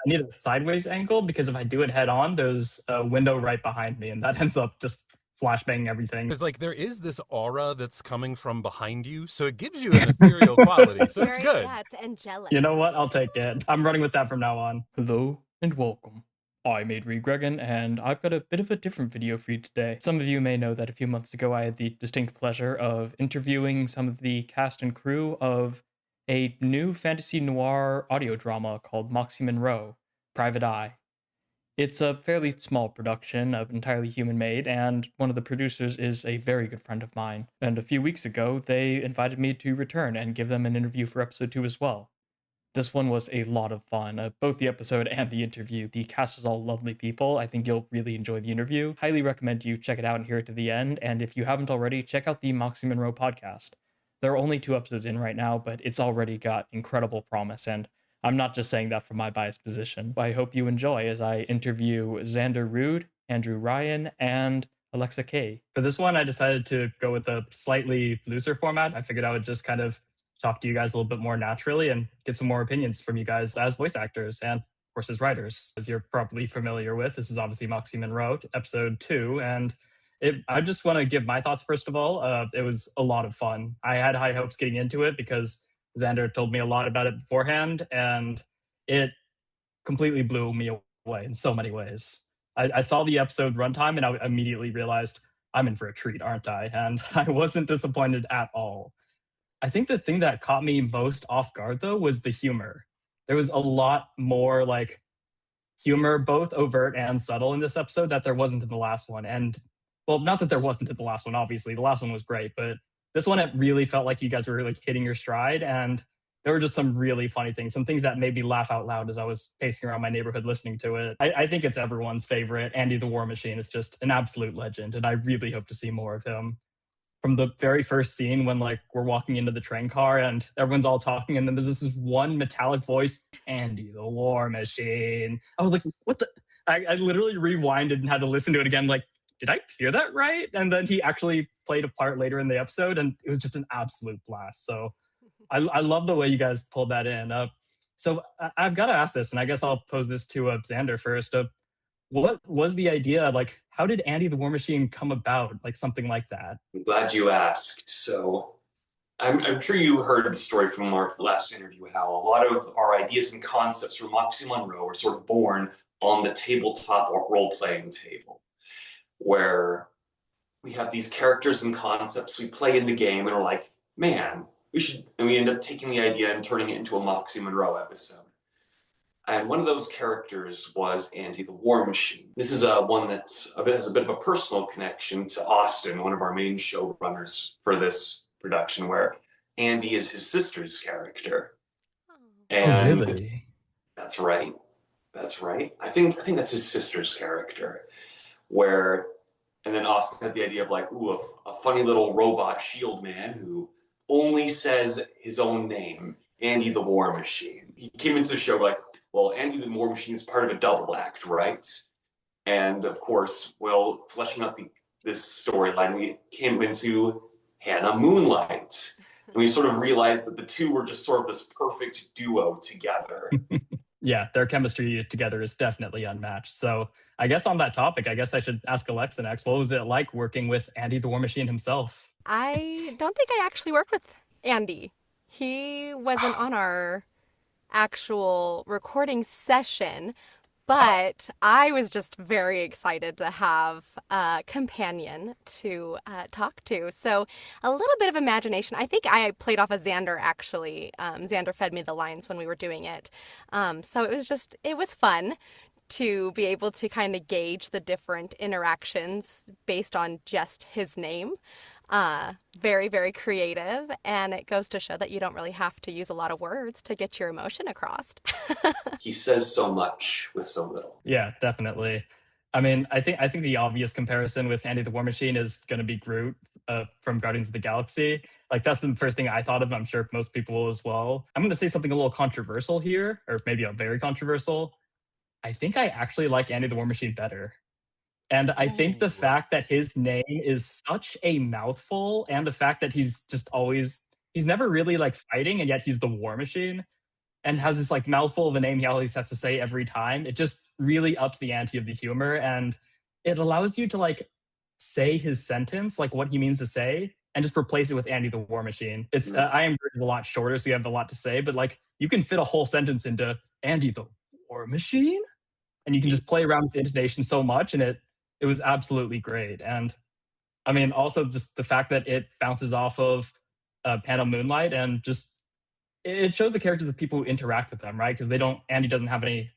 I need a sideways angle because if I do it head on, there's a window right behind me, and that ends up just flashbanging everything. Because like there is this aura that's coming from behind you, so it gives you an ethereal quality. So it's good. Yeah, it's angelic. You know what? I'll take it. I'm running with that from now on. Hello and welcome. I'm Adri Gregan, and I've got a bit of a different video for you today. Some of you may know that a few months ago I had the distinct pleasure of interviewing some of the cast and crew of a new fantasy noir audio drama called Moxie Monroe, Private Eye. It's a fairly small production, entirely human-made, and one of the producers is a very good friend of mine. And a few weeks ago, they invited me to return and give them an interview for episode 2 as well. This one was a lot of fun, both the episode and the interview. The cast is all lovely people. I think you'll really enjoy the interview. Highly recommend you check it out and hear it to the end, and if you haven't already, check out the Moxie Monroe podcast. There are only 2 episodes in right now, but it's already got incredible promise, and I'm not just saying that from my biased position. I hope you enjoy as I interview Xander Rude, Andrew Ryan, and Alexa Kay. For this one, I decided to go with a slightly looser format. I figured I would just kind of talk to you guys a little bit more naturally and get some more opinions from you guys as voice actors and, of course, as writers. As you're probably familiar with, this is obviously Moxie Monroe, episode 2, and I just want to give my thoughts first of all. It was a lot of fun. I had high hopes getting into it because Xander told me a lot about it beforehand, and it completely blew me away in so many ways. I saw the episode runtime, and I immediately realized I'm in for a treat, aren't I? And I wasn't disappointed at all. I think the thing that caught me most off guard, though, was the humor. There was a lot more like humor, both overt and subtle, in this episode that there wasn't in the last one. And, well, not that there wasn't in the last one, obviously. The last one was great, but this one, it really felt like you guys were really hitting your stride. And there were just some really funny things, some things that made me laugh out loud as I was pacing around my neighborhood listening to it. I think it's everyone's favorite. Andy the War Machine is just an absolute legend, and I really hope to see more of him. From the very first scene when like we're walking into the train car and everyone's all talking, and then there's this one metallic voice, Andy the War Machine. I was like, what the? I literally rewinded and had to listen to it again. Like, did I hear that right? And then he actually played a part later in the episode, and it was just an absolute blast. So I love the way you guys pulled that in. So I've got to ask this, and I guess I'll pose this to Xander first. What was the idea? Like, how did Andy the War Machine come about? Like something like that? I'm glad you asked. So I'm sure you heard the story from our last interview, how a lot of our ideas and concepts for Moxie Monroe were sort of born on the tabletop role-playing table, where we have these characters and concepts we play in the game, and we're like, man, we should, and we end up taking the idea and turning it into a Moxie Monroe episode. And one of those characters was Andy the War Machine. This is one that has a bit of a personal connection to Austin, one of our main showrunners for this production, where Andy is his sister's character. And really? That's right. I think that's his sister's character. And then Austin had the idea of like, ooh, a funny little robot shield man who only says his own name, Andy the War Machine. He came into the show like, well, Andy the War Machine is part of a double act, right? And of course, well, fleshing out this storyline, we came into Hannah Moonlight. And we sort of realized that the two were just sort of this perfect duo together. Yeah, their chemistry together is definitely unmatched. So I guess on that topic, I guess I should ask Alexa next. What was it like working with Andy the War Machine himself? I don't think I actually worked with Andy. He wasn't on our actual recording session, but I was just very excited to have a companion to talk to. So a little bit of imagination. I think I played off of Xander, actually. Xander fed me the lines when we were doing it. So it was fun to be able to kind of gauge the different interactions based on just his name. Very, very creative, and it goes to show that you don't really have to use a lot of words to get your emotion across. He says so much with so little. Yeah, definitely. I mean, I think the obvious comparison with Andy the War Machine is going to be Groot from Guardians of the Galaxy. Like, that's the first thing I thought of. I'm sure most people will as well. I'm going to say something a little controversial here, or maybe a very controversial. I think I actually like Andy the War Machine better. And I think the fact that his name is such a mouthful, and the fact that he's never really like fighting, and yet he's the War Machine. and has this like mouthful of a name he always has to say every time. It just really ups the ante of the humor, and it allows you to like say his sentence, like what he means to say, and just replace it with Andy the War Machine. It's I am a lot shorter, so you have a lot to say, but like you can fit a whole sentence into Andy the War Machine, and you can just play around with the intonation so much, and it was absolutely great. And I mean, also just the fact that it bounces off of Panel Moonlight, and just it shows the characters of people who interact with them, right? Because Andy doesn't have any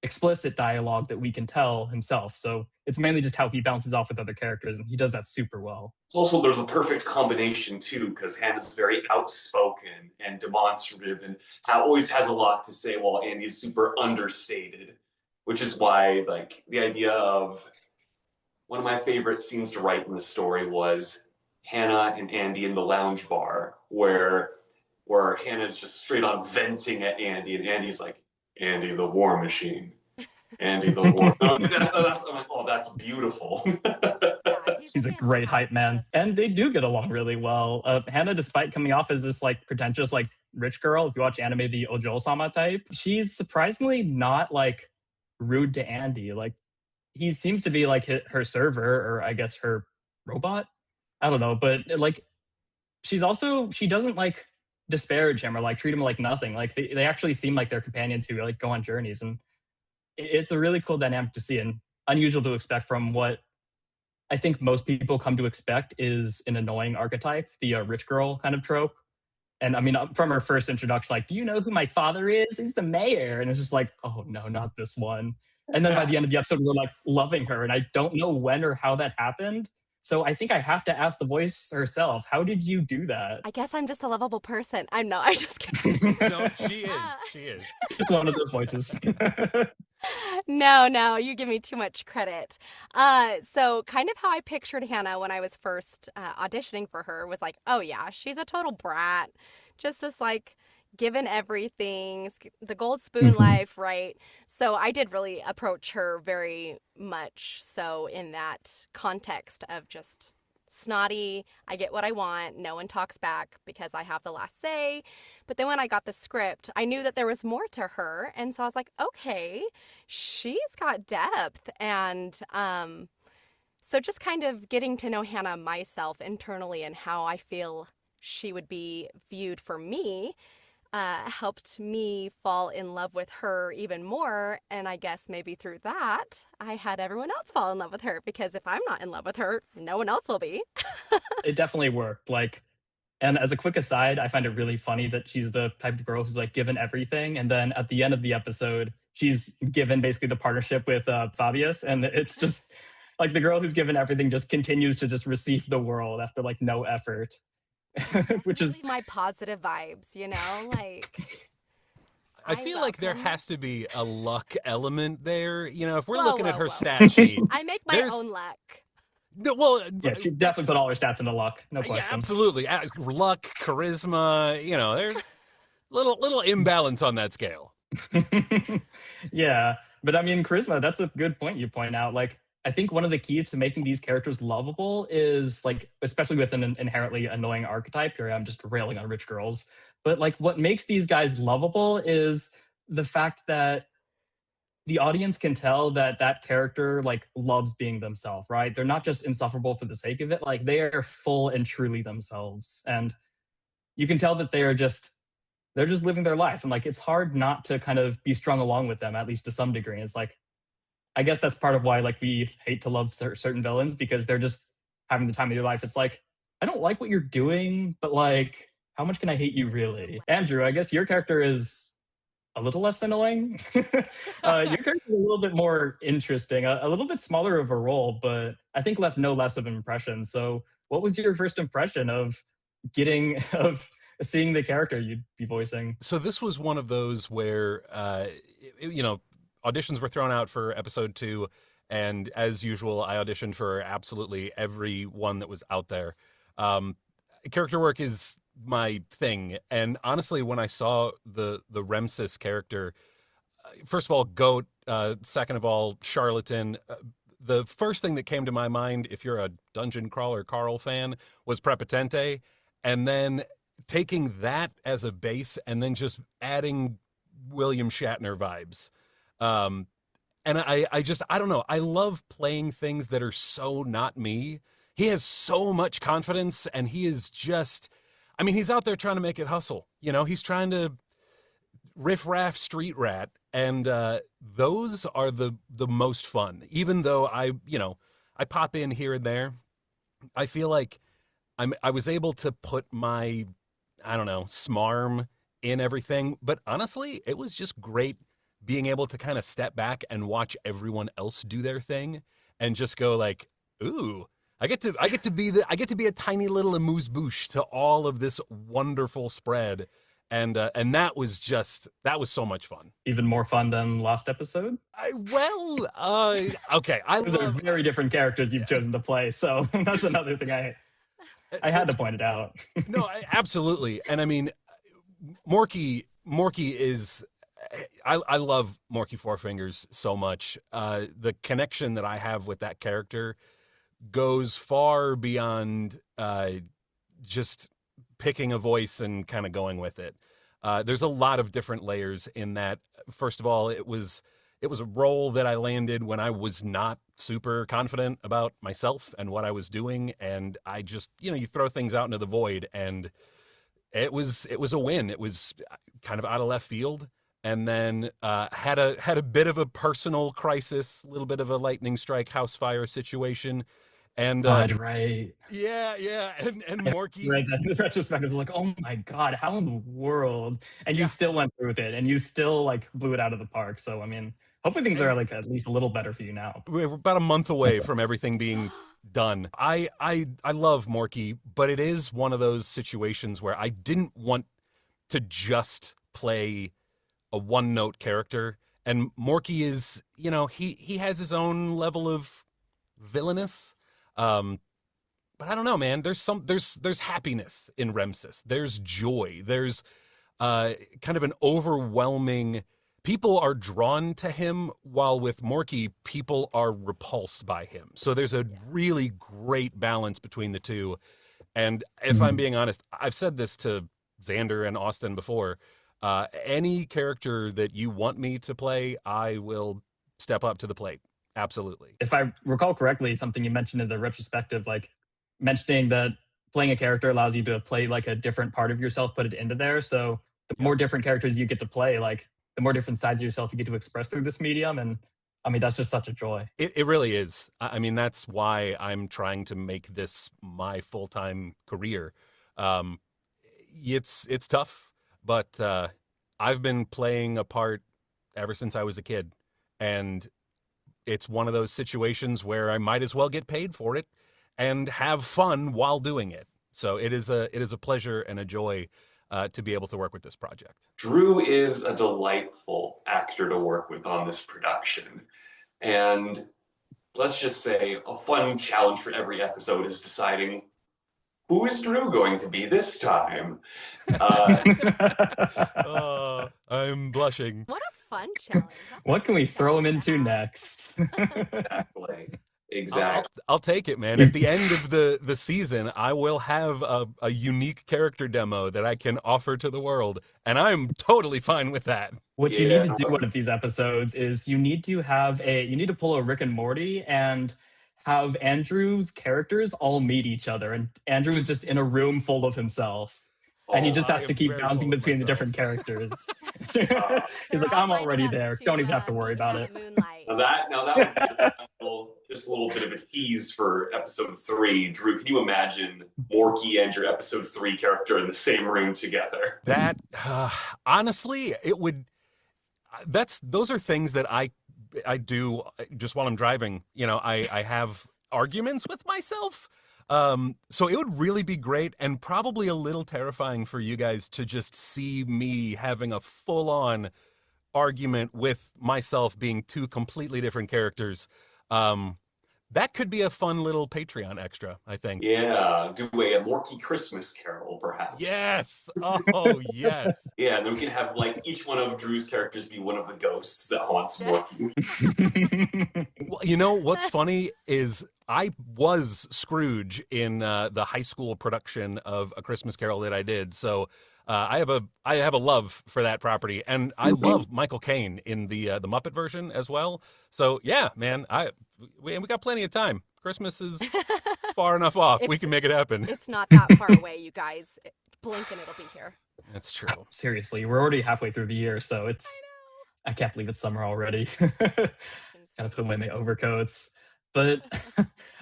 explicit dialogue that we can tell himself. So it's mainly just how he bounces off with other characters, and he does that super well. It's also there's a perfect combination too, because Hannah's very outspoken and demonstrative, and always has a lot to say, while Andy's super understated, which is why like the idea of one of my favorite scenes to write in the story was Hannah and Andy in the lounge bar, where Hannah's just straight on venting at Andy, and Andy's like, Andy the War Machine. Andy the War. I'm like, oh, that's beautiful. He's a great hype man. And they do get along really well. Hannah, despite coming off as this like pretentious, like rich girl, if you watch anime, the Ojo-sama type, she's surprisingly not like rude to Andy. Like he seems to be like her server, or I guess her robot. I don't know, but like she doesn't like disparage him or like treat him like nothing. Like they actually seem like they're companions who like go on journeys, and it's a really cool dynamic to see, and unusual to expect from what I think most people come to expect is an annoying archetype, the rich girl kind of trope. And I mean, from her first introduction, like, do you know who my father is? He's the mayor. And it's just like, oh no, not this one. And then by the end of the episode, we're like loving her. And I don't know when or how that happened. So I think I have to ask the voice herself, how did you do that? I guess I'm just a lovable person. I'm not. I just kidding. No, she is. She is. It's one of those voices. No, you give me too much credit. So kind of how I pictured Hannah when I was first auditioning for her was like, oh yeah, she's a total brat. Just this like given everything, the gold spoon life, right? So I did really approach her very much so in that context of just snotty, I get what I want, no one talks back because I have the last say. But then when I got the script, I knew that there was more to her, and so I was like, okay, she's got depth. And so just kind of getting to know Hannah myself internally and how I feel she would be viewed for me helped me fall in love with her even more. And I guess maybe through that, I had everyone else fall in love with her, because if I'm not in love with her, no one else will be. It definitely worked. Like, and as a quick aside, I find it really funny that she's the type of girl who's like given everything, and then at the end of the episode, she's given basically the partnership with Fabius, and it's just like the girl who's given everything just continues to just receive the world after like no effort. Which really is my positive vibes, you know, like I feel like there has to be a luck element there. You know, if we're Whoa, looking at whoa, her whoa. stat sheet. I make my own luck. No, well, yeah, she definitely put all her stats into luck, no question. Yeah, absolutely. Luck, charisma, you know, there's little imbalance on that scale. Yeah, but I mean, charisma, that's a good point you point out. Like, I think one of the keys to making these characters lovable is like, especially with an inherently annoying archetype, here I'm just railing on rich girls, but like what makes these guys lovable is the fact that the audience can tell that that character like loves being themselves, right? They're not just insufferable for the sake of it. Like they are full and truly themselves. And you can tell that they're just living their life. And like, it's hard not to kind of be strung along with them, at least to some degree. It's like, I guess that's part of why like we hate to love certain villains, because they're just having the time of your life. It's like, I don't like what you're doing, but like, how much can I hate you really? Andrew, I guess your character is a little less annoying. Your character is a little bit more interesting, a little bit smaller of a role, but I think left no less of an impression. So what was your first impression of seeing the character you'd be voicing? So this was one of those where, you know, auditions were thrown out for episode 2, and as usual, I auditioned for absolutely every one that was out there. Character work is my thing, and honestly, when I saw the Remsis character, first of all, Goat, second of all, Charlatan, the first thing that came to my mind, if you're a Dungeon Crawler Carl fan, was Prepotente, and then taking that as a base and then just adding William Shatner vibes. And I don't know. I love playing things that are so not me. He has so much confidence, and he is just, I mean, he's out there trying to make it hustle. You know, he's trying to riff-raff street rat, and those are the most fun. Even though I pop in here and there, I feel like I was able to put my, I don't know, smarm in everything. But honestly, it was just great being able to kind of step back and watch everyone else do their thing and just go like, ooh, I get to be a tiny little amuse-bouche to all of this wonderful spread. And that was so much fun. Even more fun than last episode? Okay. Those are very different characters you've chosen to play, so that's another thing I had to point it out. No, absolutely. And I mean, Morky is, I love Morky Four Fingers so much. The connection that I have with that character goes far beyond just picking a voice and kind of going with it. There's a lot of different layers in that. First of all, it was a role that I landed when I was not super confident about myself and what I was doing, and I just, you throw things out into the void, and it was a win. It was kind of out of left field. And then had a bit of a personal crisis, a little bit of a lightning strike house fire situation. And right. Yeah. And Morky. Right, that retrospective, like, oh my God, how in the world? And you still went through with it, and you still like blew it out of the park. So I mean, hopefully things are like at least a little better for you now. We're about a month away from everything being done. I love Morky, but it is one of those situations where I didn't want to just play a one-note character, and Morky is, he has his own level of villainous. But I don't know, man. There's happiness in Remsis. There's joy. There's kind of an overwhelming. People are drawn to him, while with Morky, people are repulsed by him. So there's a really great balance between the two. And if I'm being honest, I've said this to Xander and Austin before. Any character that you want me to play, I will step up to the plate. Absolutely. If I recall correctly, something you mentioned in the retrospective, like mentioning that playing a character allows you to play like a different part of yourself, put it into there. So the more different characters you get to play, like the more different sides of yourself you get to express through this medium. And I mean, that's just such a joy. It really is. I mean, that's why I'm trying to make this my full-time career. It's tough. But I've been playing a part ever since I was a kid, and it's one of those situations where I might as well get paid for it and have fun while doing it. So it is a pleasure and a joy to be able to work with this project. Drew is a delightful actor to work with on this production, and let's just say a fun challenge for every episode is deciding, who is Drew going to be this time? I'm blushing. What a fun challenge. What can we throw him into next? Exactly. I'll take it, man. At the end of the season, I will have a unique character demo that I can offer to the world, and I'm totally fine with that. What you need to do one of these episodes is you need to pull a Rick and Morty and have Andrew's characters all meet each other, and Andrew is just in a room full of himself, and he just has to keep bouncing between the different characters. He's like, I'm already there. Don't even have to worry about it. Now that would be just a little bit of a tease for episode 3. Drew, can you imagine Morky and your episode 3 character in the same room together? That honestly, it would. Those are things that I do just while I'm driving. I have arguments with myself. So it would really be great and probably a little terrifying for you guys to just see me having a full-on argument with myself being two completely different characters. That could be a fun little Patreon extra, I think. Yeah, do a Morky Christmas Carol, perhaps. Yes. Oh, yes. Yeah, and then we can have each one of Drew's characters be one of the ghosts that haunts Morky. Well, what's funny is I was Scrooge in the high school production of A Christmas Carol that I did. So I have a love for that property, and I love Michael Caine in the Muppet version as well. So yeah, man, we got plenty of time. Christmas is far enough off. We can make it happen. It's not that far away, you guys. Blink and it'll be here. That's true. Seriously, we're already halfway through the year, so I can't believe it's summer already. Gotta put away my overcoats. But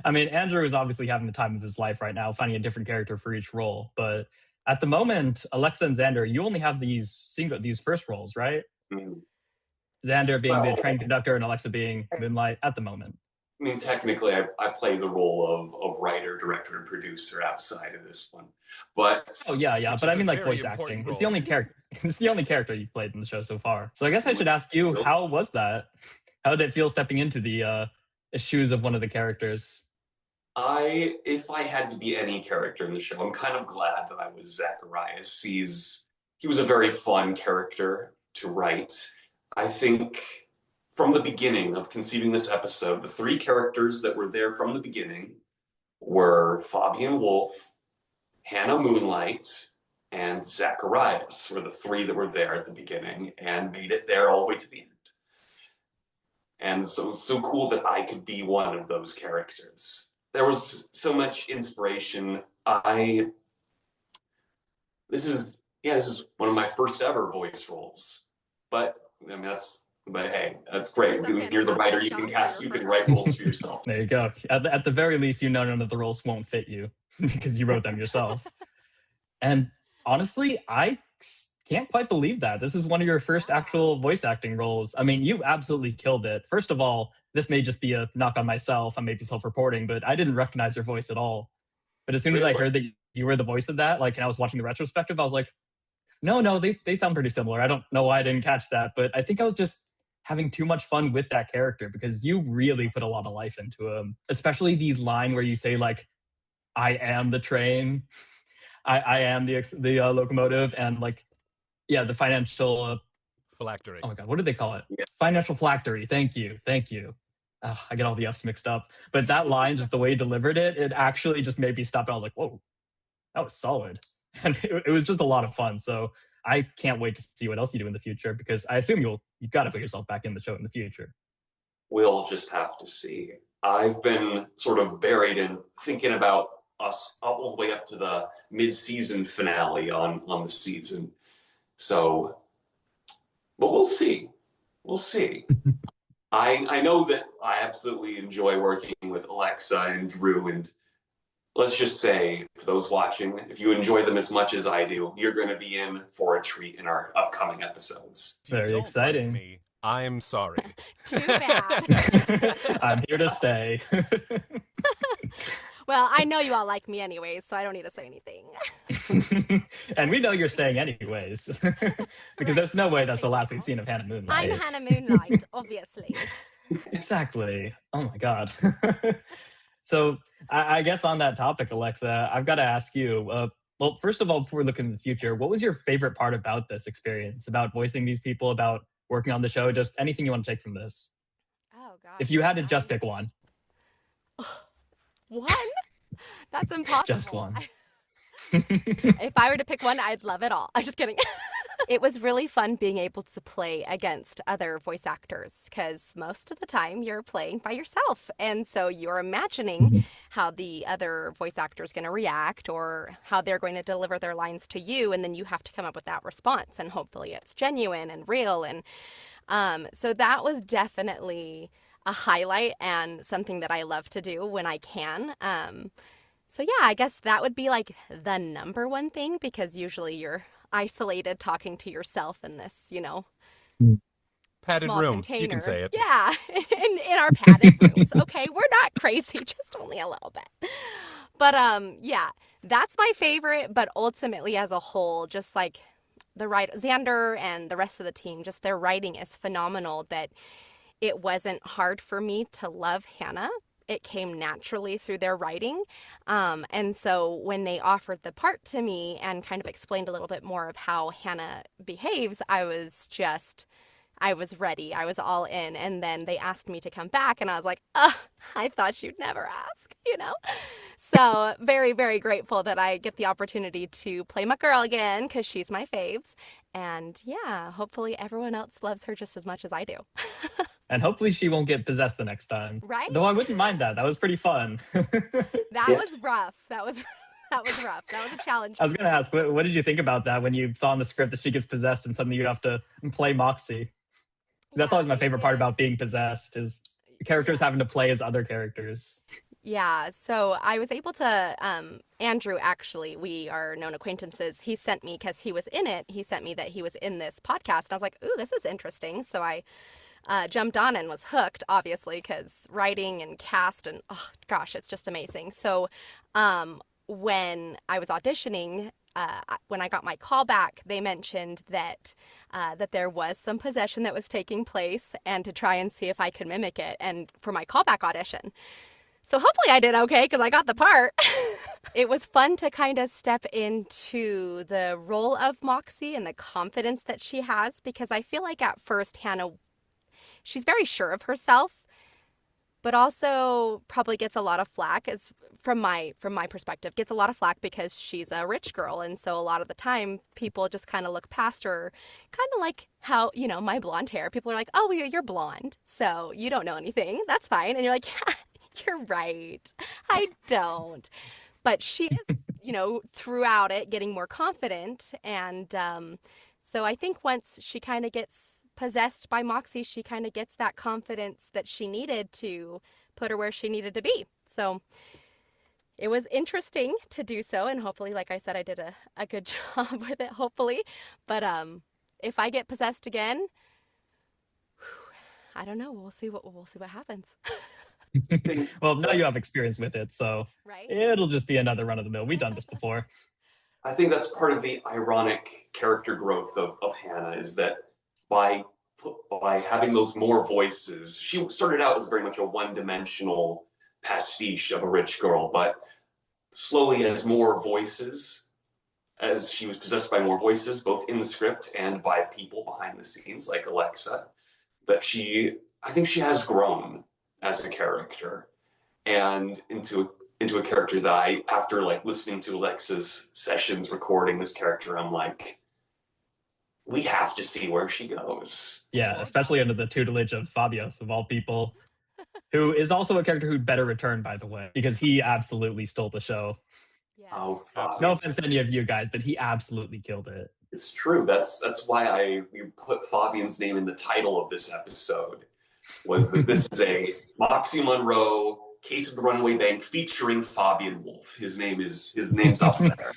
I mean, Andrew is obviously having the time of his life right now, finding a different character for each role. But at the moment, Alexa and Xander, you only have these first roles, right? Mhm. Xander being the train conductor and Alexa being Moonlight at the moment. I mean, technically, I play the role of writer, director, and producer outside of this one. But Oh yeah, Which but is I mean a like very voice acting. important It's the role. only character. It's the only character you've played in the show so far. So I guess I should ask you, how was that? How did it feel stepping into the shoes of one of the characters? if I had to be any character in the show, I'm kind of glad that I was Zacharias. He was a very fun character to write. I think from the beginning of conceiving this episode, the three characters that were there from the beginning were Fabian Wolf, Hannah Moonlight, and Zacharias were the three that were there at the beginning and made it there all the way to the end. And so it was so cool that I could be one of those characters. There was so much inspiration. This is one of my first ever voice roles. But I mean but hey, that's great. You're the writer, you can write roles for yourself. There you go. At the very least, you know none of the roles won't fit you because you wrote them yourself. And honestly, I can't quite believe that. This is one of your first actual voice acting roles. I mean, you absolutely killed it. First of all, this may just be a knock on myself. I may be self-reporting, but I didn't recognize your voice at all. But as soon as I heard that you were the voice of that, like, and I was watching the retrospective, I was like, no, they sound pretty similar. I don't know why I didn't catch that, but I think I was just having too much fun with that character because you really put a lot of life into him, especially the line where you say, like, I am the train. I am the locomotive, and like, yeah, the financial Phylactery. oh my god, what did they call it? Yeah. Financial phylactery. Thank you. I get all the F's mixed up, but that line, just the way he delivered it actually just made me stop. And I was like, whoa, that was solid, and it was just a lot of fun. So I can't wait to see what else you do in the future because I assume you've got to put yourself back in the show in the future. We'll just have to see. I've been sort of buried in thinking about us all the way up to the mid-season finale on the season. So, but we'll see. We'll see. I know that I absolutely enjoy working with Alexa and Drew, and let's just say, for those watching, if you enjoy them as much as I do, you're going to be in for a treat in our upcoming episodes. If you Very don't exciting. like me, I'm sorry. Too bad. I'm here to stay. Well, I know you all like me anyways, so I don't need to say anything. And we know you're staying anyways, because there's no way that's the last we've seen of Hannah Moonlight. I'm Hannah Moonlight, obviously. Exactly. Oh my god. So I guess on that topic, Alexa, I've got to ask you. Well, first of all, before we look in the future, what was your favorite part about this experience, about voicing these people, about working on the show? Just anything you want to take from this. Oh god. If you had to just pick one. One? That's impossible. Just one. If I were to pick one, I'd love it all. I'm just kidding. It was really fun being able to play against other voice actors because most of the time you're playing by yourself. And so you're imagining how the other voice actor is going to react or how they're going to deliver their lines to you. And then you have to come up with that response. And hopefully it's genuine and real. And so that was definitely a highlight and something that I love to do when I can. So yeah, I guess that would be like the number one thing because usually you're isolated talking to yourself in this, Padded small room. container. You can say it. Yeah, in our padded rooms. Okay, we're not crazy, just only a little bit. But yeah, that's my favorite. But ultimately, as a whole, just like the Xander and the rest of the team, just their writing is phenomenal. That it wasn't hard for me to love Hannah. It came naturally through their writing. And so when they offered the part to me and kind of explained a little bit more of how Hannah behaves, I I was ready. I was all in. And then they asked me to come back, and I was like, I thought you'd never ask, you know? So very, very grateful that I get the opportunity to play my girl again because she's my faves. And yeah, hopefully everyone else loves her just as much as I do. And hopefully she won't get possessed the next time. Right? Though I wouldn't mind that. That was pretty fun. That Yeah. was rough. That was rough. That was a challenge. I was going to ask, what did you think about that when you saw in the script that she gets possessed and suddenly you have to play Moxie? That's Yeah, always my they favorite part did. about being possessed is characters having to play as other characters. Yeah, so I was able to, Andrew, actually, we are known acquaintances. He sent me, because he was in it, he sent me that he was in this podcast. And I was like, ooh, this is interesting. So I jumped on and was hooked, obviously, because writing and cast and, oh, gosh, it's just amazing. So when I was auditioning, when I got my call back, they mentioned that that there was some possession that was taking place and to try and see if I could mimic it and for my callback audition. So hopefully I did okay because I got the part. It was fun to kind of step into the role of Moxie and the confidence that she has, because I feel like at first Hannah, she's very sure of herself, but also probably gets a lot of flack, as from my perspective, gets a lot of flack because she's a rich girl. And so a lot of the time people just kind of look past her, kind of like how, you know, my blonde hair, people are like, oh, well, you're blonde, so you don't know anything. That's fine. And you're like, yeah, you're right. I don't. But she is, you know, throughout it getting more confident. And so I think once she kind of gets possessed by Moxie, she kind of gets that confidence that she needed to put her where she needed to be. So it was interesting to do so. And hopefully, like I said, I did a good job with it, hopefully. But if I get possessed again, I don't know. We'll see what happens. Well, now you have experience with it, so Right? it'll just be another run of the mill. We've done this before. I think that's part of the ironic character growth of Hannah, is that by having those more voices, she started out as very much a one-dimensional pastiche of a rich girl, but slowly as more voices, as she was possessed by more voices, both in the script and by people behind the scenes, like Alexa, that I think she has grown as a character and into a character that I, after like listening to Alexa's sessions recording this character, I'm like, we have to see where she goes. Yeah, especially under the tutelage of Fabios, of all people, who is also a character who'd better return, by the way, because he absolutely stole the show. Yeah. Oh, fuck. No offense to any of you guys, but he absolutely killed it. It's true. That's why we put Fabian's name in the title of this episode. Was that this is a Moxie Monroe Case of the Runaway Bank featuring Fabian Wolf. His name's up there.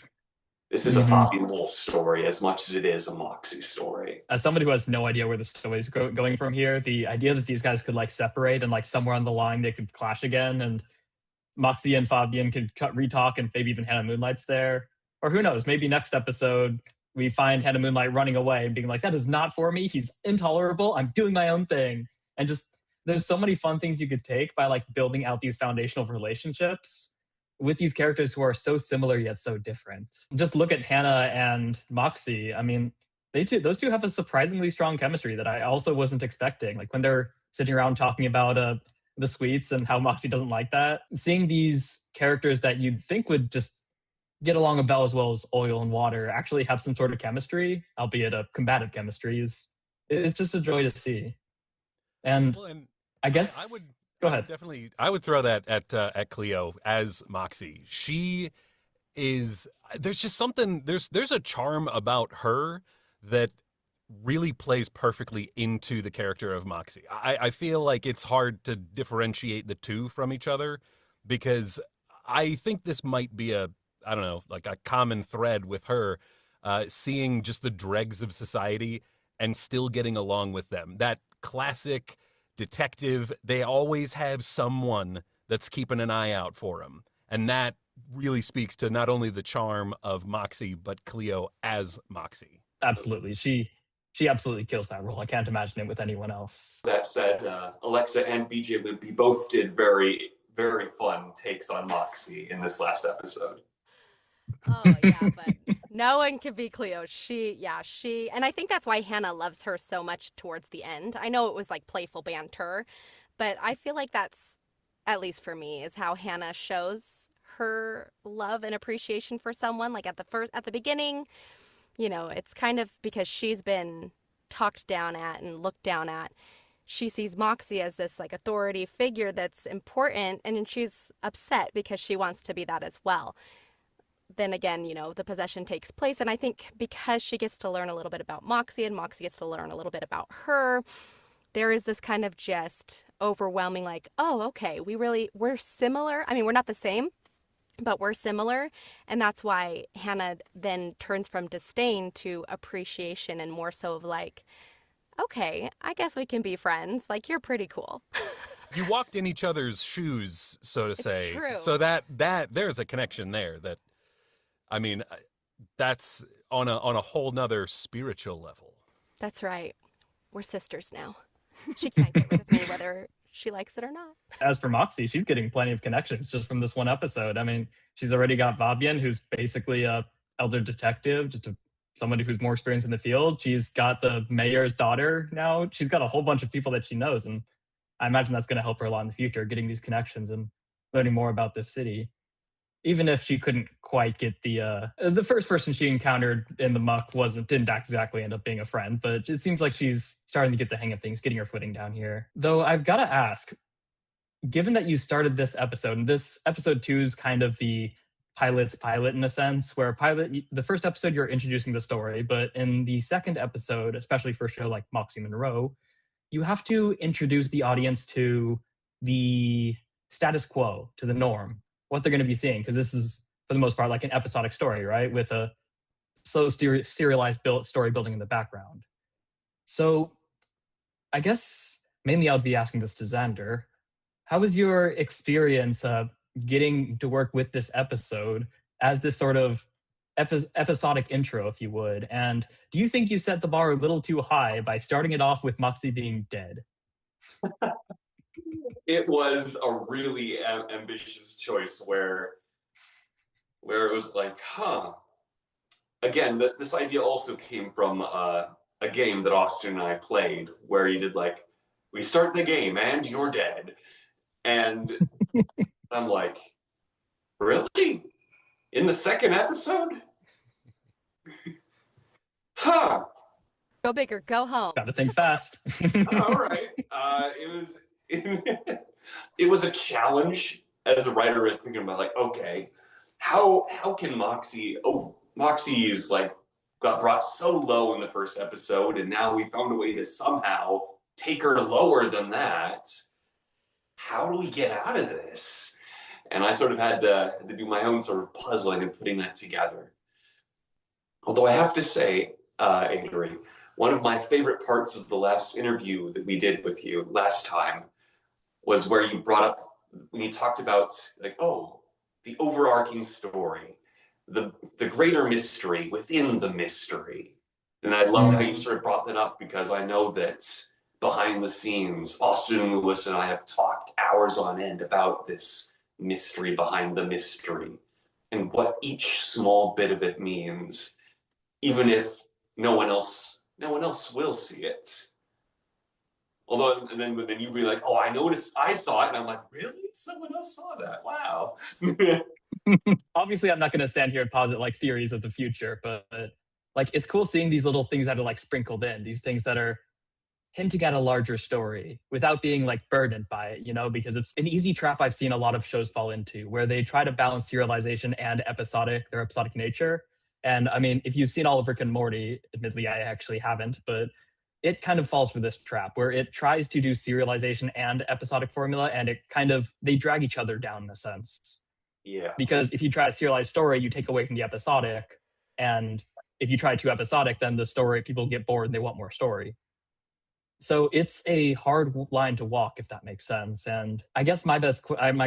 This is a Fabian Wolf story as much as it is a Moxie story. As somebody who has no idea where the story is going from here, the idea that these guys could like separate and like somewhere on the line they could clash again, and Moxie and Fabian could retalk, and maybe even Hannah Moonlight's there, or who knows, maybe next episode we find Hannah Moonlight running away and being like, that is not for me, he's intolerable, I'm doing my own thing. And just there's so many fun things you could take by like building out these foundational relationships with these characters who are so similar yet so different. Just look at Hannah and Moxie. I mean, those two have a surprisingly strong chemistry that I also wasn't expecting. Like when they're sitting around talking about the sweets and how Moxie doesn't like that, seeing these characters that you'd think would just get along about as well as oil and water actually have some sort of chemistry, albeit a combative chemistry, is just a joy to see. And, Well, and I guess I would go ahead. I would throw that at Cleo as Moxie. She is, there's just something, there's a charm about her that really plays perfectly into the character of Moxie. I feel like it's hard to differentiate the two from each other, because I think this might be I don't know, like a common thread with her, seeing just the dregs of society and still getting along with them. That classic detective, they always have someone that's keeping an eye out for them. And that really speaks to not only the charm of Moxie, but Cleo as Moxie. Absolutely. She absolutely kills that role. I can't imagine it with anyone else. That said, Alexa and BJ Limpy both did very, very fun takes on Moxie in this last episode. Oh yeah, but no one can be Cleo. And I think that's why Hannah loves her so much towards the end. I know it was like playful banter, but I feel like that's, at least for me, is how Hannah shows her love and appreciation for someone. Like at the beginning, it's kind of because she's been talked down at and looked down at. She sees Moxie as this like authority figure that's important, and she's upset because she wants to be that as well. Then again, the possession takes place. And I think because she gets to learn a little bit about Moxie and Moxie gets to learn a little bit about her, there is this kind of just overwhelming, like, oh, okay, we're similar. I mean, we're not the same, but we're similar. And that's why Hannah then turns from disdain to appreciation and more so of like, okay, I guess we can be friends. Like, you're pretty cool. You walked in each other's shoes, so to say. It's true. So that there's a connection there that, I mean, that's on a whole nother spiritual level. That's right. We're sisters now. She can't get rid of me whether she likes it or not. As for Moxie, she's getting plenty of connections just from this one episode. I mean, she's already got Fabian, who's basically a elder detective, somebody who's more experienced in the field. She's got the mayor's daughter now. She's got a whole bunch of people that she knows, and I imagine that's going to help her a lot in the future, getting these connections and learning more about this city. Even if she couldn't quite get the first person she encountered in the muck didn't exactly end up being a friend, but it seems like she's starting to get the hang of things, getting her footing down here. Though I've got to ask, given that you started this episode, and this episode 2 is kind of the pilot's pilot in a sense, where the first episode you're introducing the story, but in the second episode, especially for a show like Moxie Monroe, you have to introduce the audience to the status quo, to the norm, what they're going to be seeing, because this is, for the most part, like an episodic story, right? With a slow serialized story building in the background. So I guess mainly I'll be asking this to Xander. How was your experience getting to work with this episode as this sort of episodic intro, if you would? And do you think you set the bar a little too high by starting it off with Moxie being dead? It was a really ambitious choice where it was like, Again, this idea also came from a game that Austin and I played, where you did like, we start the game and you're dead. And I'm like, really? In the second episode? Go big or go home. Gotta think fast. All right. It was a challenge as a writer, thinking about like, okay, how can Moxie's like got brought so low in the first episode, and now we found a way to somehow take her lower than that. How do we get out of this? And I sort of had to do my own sort of puzzling and putting that together. Although I have to say, Avery, one of my favorite parts of the last interview that we did with you last time was where you brought up, when you talked about like, the overarching story, the greater mystery within the mystery. And I love how you sort of brought that up, because I know that behind the scenes, Austin and Lewis and I have talked hours on end about this mystery behind the mystery and what each small bit of it means, even if no one else will see it. Although, and then you'd be like, I saw it. And I'm like, really? Someone else saw that? Wow. Obviously, I'm not going to stand here and posit like theories of the future, but like it's cool seeing these little things that are like sprinkled in, these things that are hinting at a larger story without being like burdened by it, because it's an easy trap I've seen a lot of shows fall into, where they try to balance serialization and their episodic nature. And I mean, if you've seen all of Rick and Morty, admittedly, I actually haven't, but it kind of falls for this trap where it tries to do serialization and episodic formula, and they drag each other down in a sense. Yeah. Because if you try a serialized story, you take away from the episodic. And if you try too episodic, then the story, people get bored and they want more story. So it's a hard line to walk, if that makes sense. And I guess my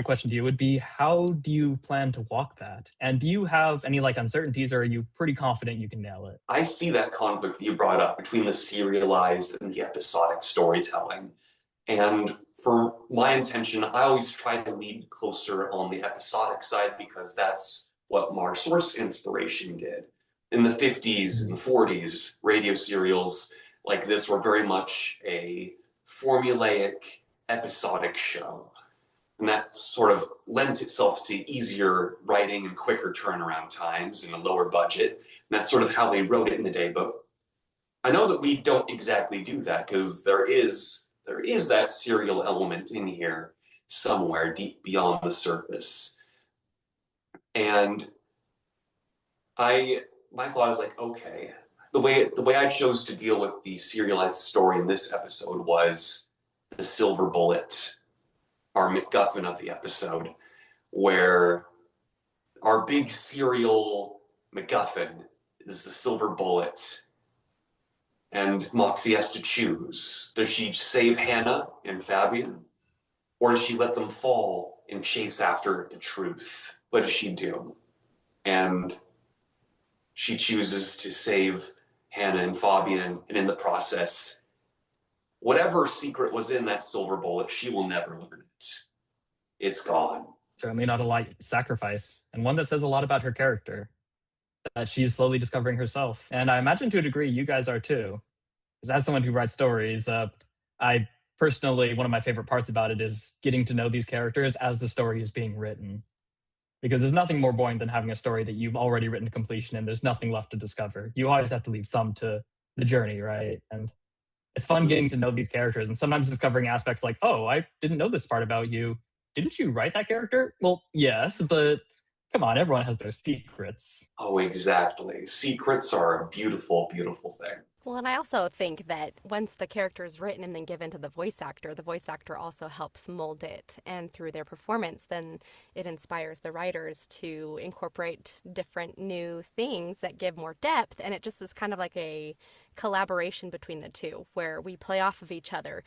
question to you would be, how do you plan to walk that? And do you have any like uncertainties, or are you pretty confident you can nail it? I see that conflict that you brought up between the serialized and the episodic storytelling. And for my intention, I always try to lead closer on the episodic side, because that's what Mar Source Inspiration did. In the 50s and 40s, radio serials like this were very much a formulaic, episodic show. And that sort of lent itself to easier writing and quicker turnaround times and a lower budget. And that's sort of how they wrote it in the day. But I know that we don't exactly do that, because there is that serial element in here somewhere deep beyond the surface. And my thought is like, okay, the way I chose to deal with the serialized story in this episode was the silver bullet, our MacGuffin of the episode, where our big serial MacGuffin is the silver bullet. And Moxie has to choose. Does she save Hannah and Fabian? Or does she let them fall and chase after the truth? What does she do? And she chooses to save Hannah and Fabian, and in the process, whatever secret was in that silver bullet, she will never learn it. It's gone. Certainly not a light sacrifice, and one that says a lot about her character, that she's slowly discovering herself. And I imagine to a degree you guys are too. Because as someone who writes stories, I personally, one of my favorite parts about it is getting to know these characters as the story is being written. Because there's nothing more boring than having a story that you've already written to completion and there's nothing left to discover. You always have to leave some to the journey, right? And it's fun getting to know these characters and sometimes discovering aspects like, oh, I didn't know this part about you. Didn't you write that character? Well, yes, but come on, everyone has their secrets. Oh, exactly. Secrets are a beautiful, beautiful thing. Well, and I also think that once the character is written and then given to the voice actor also helps mold it. And through their performance, then it inspires the writers to incorporate different new things that give more depth. And it just is kind of like a collaboration between the two, where we play off of each other.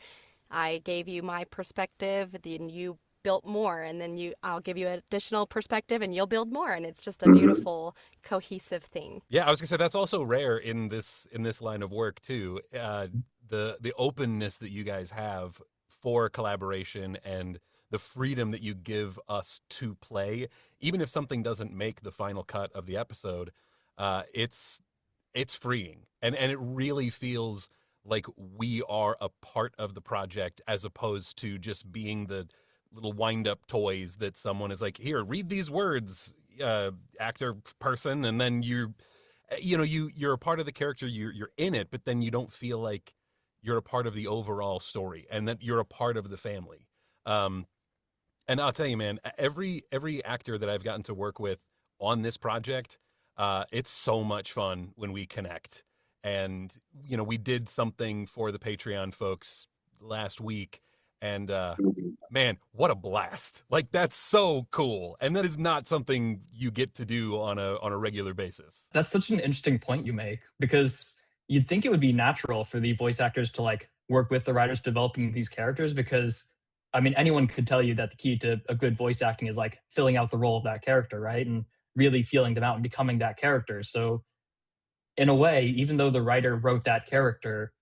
I gave you my perspective, then you built more, and then I'll give you an additional perspective and you'll build more, and it's just a beautiful cohesive thing. Yeah, I was gonna say that's also rare in this line of work too. The openness that you guys have for collaboration and the freedom that you give us to play, even if something doesn't make the final cut of the episode, it's freeing, and it really feels like we are a part of the project as opposed to just being the little wind-up toys that someone is like, here, read these words, actor person, and then you're a part of the character, you're in it, but then you don't feel like you're a part of the overall story and that you're a part of the family. And I'll tell you, man, every actor that I've gotten to work with on this project, it's so much fun when we connect. And we did something for the Patreon folks last week. And man, what a blast. Like, that's so cool. And that is not something you get to do on a regular basis. That's such an interesting point you make, because you'd think it would be natural for the voice actors to like work with the writers developing these characters, because I mean, anyone could tell you that the key to a good voice acting is like filling out the role of that character, right? And really feeling them out and becoming that character. So in a way, even though the writer wrote that character,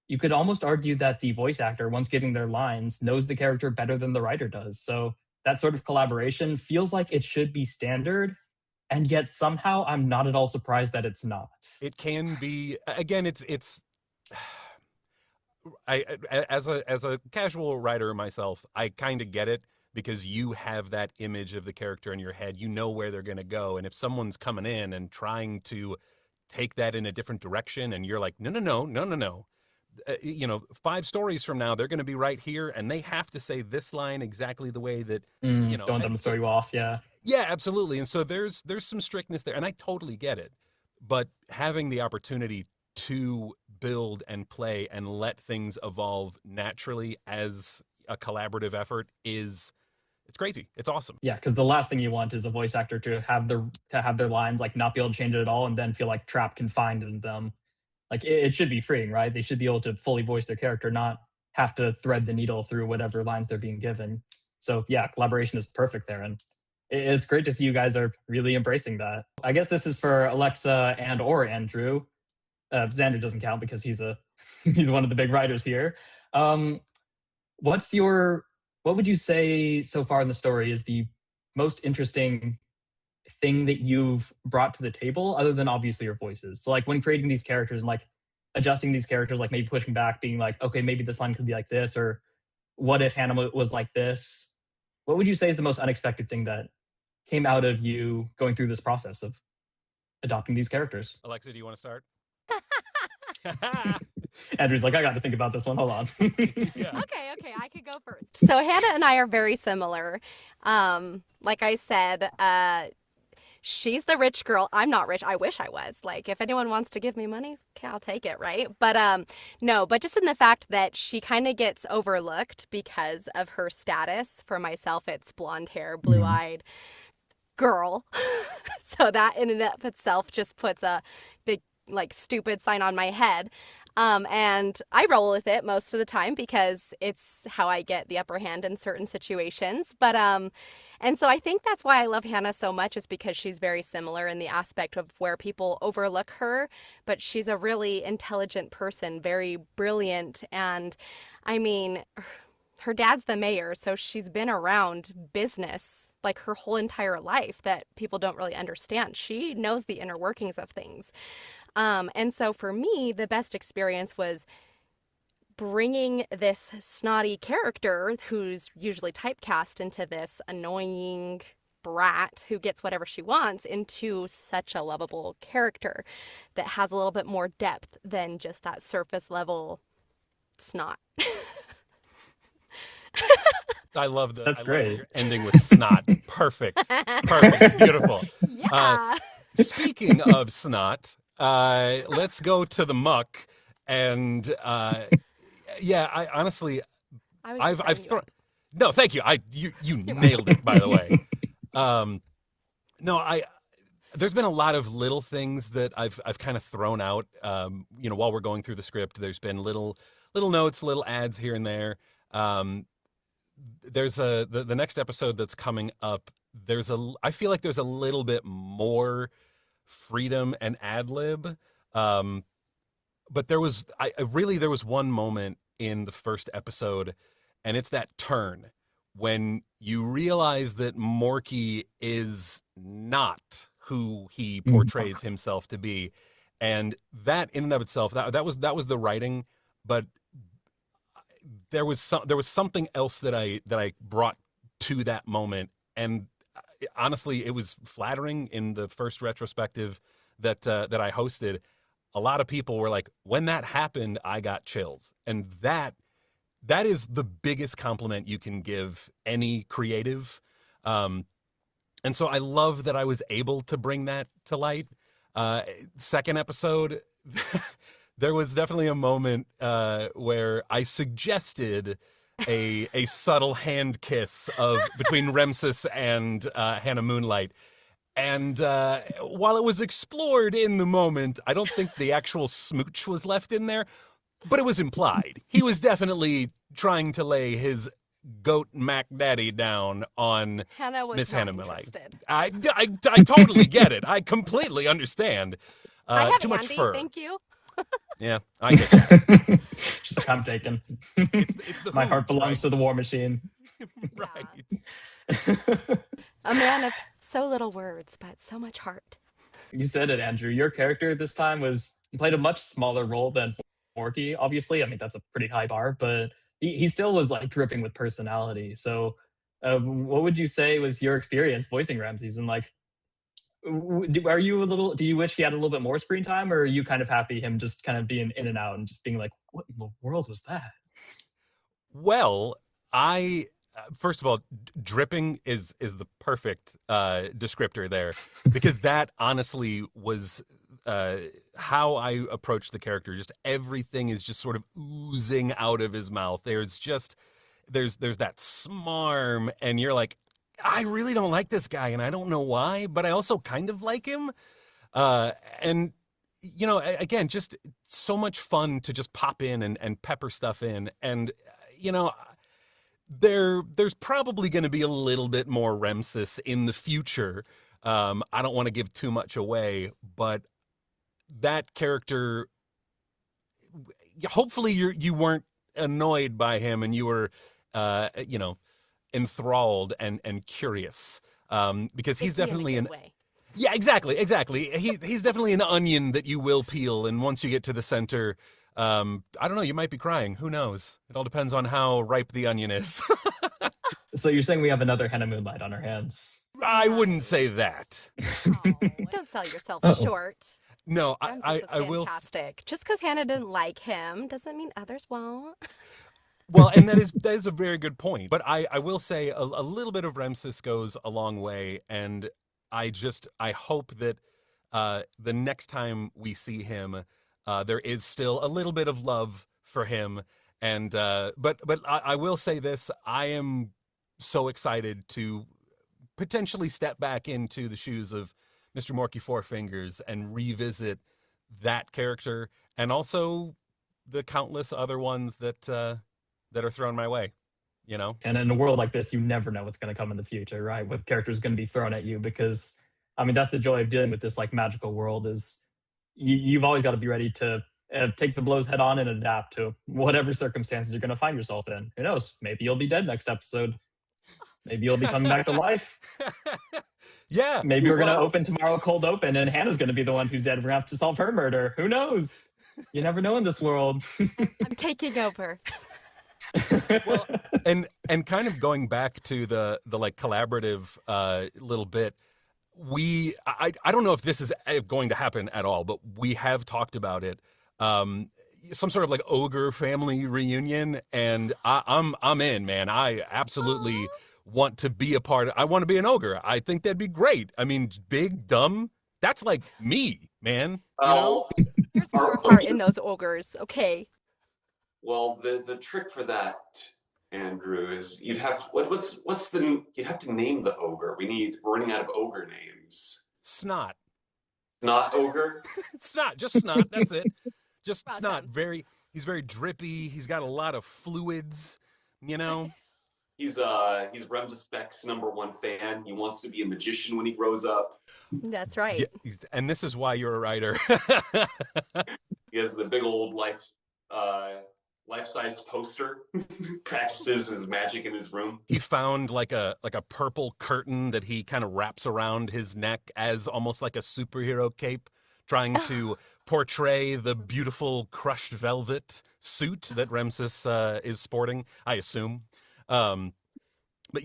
you could almost argue that the voice actor, once giving their lines, knows the character better than the writer does. So that sort of collaboration feels like it should be standard, and yet somehow I'm not at all surprised that it's not. It can be, again, I as a casual writer myself, I kind of get it, because you have that image of the character in your head. You know where they're going to go, and if someone's coming in and trying to take that in a different direction, and you're like, no. 5 stories from now, they're going to be right here, and they have to say this line exactly the way that, Don't let them throw you off, yeah. Yeah, absolutely. And so there's some strictness there, and I totally get it. But having the opportunity to build and play and let things evolve naturally as a collaborative effort it's crazy. It's awesome. Yeah, because the last thing you want is a voice actor to have their lines like not be able to change it at all, and then feel like trapped, confined in them. Like, it should be freeing, right? They should be able to fully voice their character, not have to thread the needle through whatever lines they're being given. So yeah, collaboration is perfect there. And it's great to see you guys are really embracing that. I guess this is for Alexa and or Andrew. Xander doesn't count because he's one of the big writers here. What would you say so far in the story is the most interesting thing that you've brought to the table other than obviously your voices? So like when creating these characters and like adjusting these characters, like maybe pushing back, being like, okay, maybe this line could be like this, or what if Hannah was like this? What would you say is the most unexpected thing that came out of you going through this process of adopting these characters? Alexa, do you want to start? Andrew's like, I got to think about this one. Hold on. Yeah. Okay, I could go first. So Hannah and I are very similar. Like I said, she's the rich girl. I'm not rich. I wish I was. Like, if anyone wants to give me money, okay, I'll take it, right? But no, but just in the fact that she kind of gets overlooked because of her status. For myself, it's blonde hair, blue-eyed girl. So that in and of itself just puts a big, like, stupid sign on my head. And I roll with it most of the time because it's how I get the upper hand in certain situations. But and so I think that's why I love Hannah so much, is because she's very similar in the aspect of where people overlook her, but she's a really intelligent person, very brilliant. And I mean, her dad's the mayor, so she's been around business like her whole entire life that people don't really understand. She knows the inner workings of things. And so for me, the best experience was bringing this snotty character who's usually typecast into this annoying brat who gets whatever she wants into such a lovable character that has a little bit more depth than just that surface level snot. I love the. That's I great. Love that you're ending with snot. Perfect. Perfect. Beautiful. Yeah. Speaking of snot, let's go to the muck. And yeah, I honestly, I've thrown. No, thank you. You nailed it, by the way. No, there's been a lot of little things that I've kind of thrown out. While we're going through the script, there's been little notes, little ads here and there. There's the next episode that's coming up. I feel like there's a little bit more freedom and ad lib. But there was one moment in the first episode, and it's that turn when you realize that Morky is not who he portrays himself to be. And that in and of itself, that was the writing, but there was something else that I brought to that moment, and honestly, it was flattering. In the first retrospective that I hosted, a lot of people were like, when that happened, I got chills, and that is the biggest compliment you can give any creative. And so I love that I was able to bring that to light. Second episode. There was definitely a moment where I suggested a subtle hand kiss between Remsis and Hannah Moonlight. And while it was explored in the moment, I don't think the actual smooch was left in there, but it was implied. He was definitely trying to lay his goat Mac Daddy down on Miss Hannah Moonlight. I totally get it. I completely understand. I have too much Andy, fur. thank you. Yeah, I get that. Just like, I'm taken. It's the My heart hooves, belongs to the war machine. right. A man of so little words, but so much heart. You said it, Andrew. Your character this time played a much smaller role than Morky, obviously. I mean, that's a pretty high bar, but he still was like dripping with personality. So what would you say was your experience voicing Ramses? And like, do you wish he had a little bit more screen time, or are you kind of happy him just kind of being in and out and just being like, what in the world was that? Well, first of all, dripping is the perfect descriptor there, because that honestly was how I approached the character. Just everything is just sort of oozing out of his mouth. There's that smarm, and you're like, I really don't like this guy, and I don't know why, but I also kind of like him. And again, just so much fun to just pop in and pepper stuff in, and there's probably going to be a little bit more Remsis in the future. I don't want to give too much away, but that character, hopefully you weren't annoyed by him, and you were, enthralled and curious, because he's definitely Yeah, exactly. He's definitely an onion that you will peel, and once you get to the center, I don't know, you might be crying. Who knows? It all depends on how ripe the onion is. So you're saying we have another Henna Moonlight on our hands? I wouldn't say that. Don't sell yourself Uh-oh. short. No, Ramses is I will. fantastic. Just because Hannah didn't like him doesn't mean others won't. Well, and that is a very good point. But I will say a little bit of Ramses goes a long way, and I hope that the next time we see him, there is still a little bit of love for him. And but I will say this: I am so excited to potentially step back into the shoes of Mr. Morky Four Fingers and revisit that character, and also the countless other ones that are thrown my way, you know? And in a world like this, you never know what's going to come in the future, right? What character is going to be thrown at you? Because, I mean, that's the joy of dealing with this like magical world is you've always got to be ready to take the blows head on and adapt to whatever circumstances you're going to find yourself in. Who knows? Maybe you'll be dead next episode. Maybe you'll be coming back to life. Yeah. Maybe we're going to open tomorrow cold open and Hannah's going to be the one who's dead. We're going to have to solve her murder. Who knows? You never know in this world. I'm taking over. Well, and kind of going back to the like collaborative little bit, I don't know if this is going to happen at all, but we have talked about it. Some sort of like ogre family reunion, and I'm in, man. I absolutely want to be a part of. I want to be an ogre. I think that'd be great. I mean, big, dumb. That's like me, man. You know? There's more heart in those ogres. Okay. Well, the trick for that, Andrew, is you'd have you'd have to name the ogre. We're running out of ogre names. Snot. Snot ogre? Snot, just snot. That's it. Just Well snot. done. He's very drippy. He's got a lot of fluids, you know. He's Ramses Beck's #1 fan. He wants to be a magician when he grows up. That's right. Yeah, and this is why you're a writer. He has the big old life-sized poster. Practices his magic in his room. He found like a purple curtain that he kind of wraps around his neck as almost like a superhero cape, trying to portray the beautiful crushed velvet suit that Ramses is sporting, I assume. But